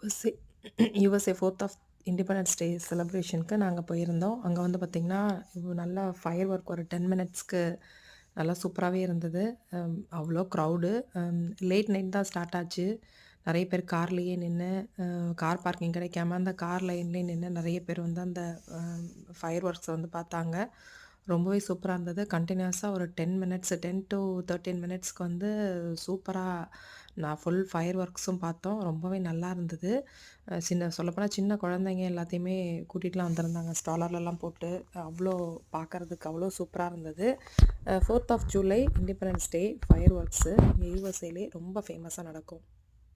USA USA 4த் of independence day செலிப்ரேஷனுக்கு நாங்க போயிருந்தோம். அங்க வந்து பார்த்தீங்கன்னா, நல்லா ஃபயர் ஒர்க் ஒரு 10 மினிட்ஸ்க்கு நல்லா சூப்பராவே இருந்தது. அவ்ளோ க்ரவுடு. லேட் நைட் தான் ஸ்டார்ட் ஆச்சு. நெறைய பேர் கார்லயே நின்னு, கார் பார்க்கிங் கிடைக்காம அந்த கார் லைன்லயே நின்னு நெறைய பேர் வந்து அந்த அ ஃபயர் ஒர்க்ஸ வந்து பார்த்தாங்க. ரொம்பவே சூப்பரா இருந்தது. கன்டினியூஸா ஒரு 10 மினிட்ஸ் 10 டூ 13 மினிட்ஸ்க்கு வந்து சூப்பரா நான் ஃபுல் ஃபயர் ஒர்க்ஸும் பார்த்தோம். ரொம்பவே நல்லா இருந்தது. சொல்லப்போனா சின்ன குழந்தைங்க எல்லாத்தையுமே கூட்டிட்டுலாம் வந்திருந்தாங்க. ஸ்டாலர்லலாம் போட்டு அவ்ளோ பார்க்கறதுக்கு அவ்ளோ சூப்பரா இருந்தது. 4த் of July independence day fireworks இங்க யுஎஸ்ஏலே ரொம்ப ஃபேமஸா நடக்கும்.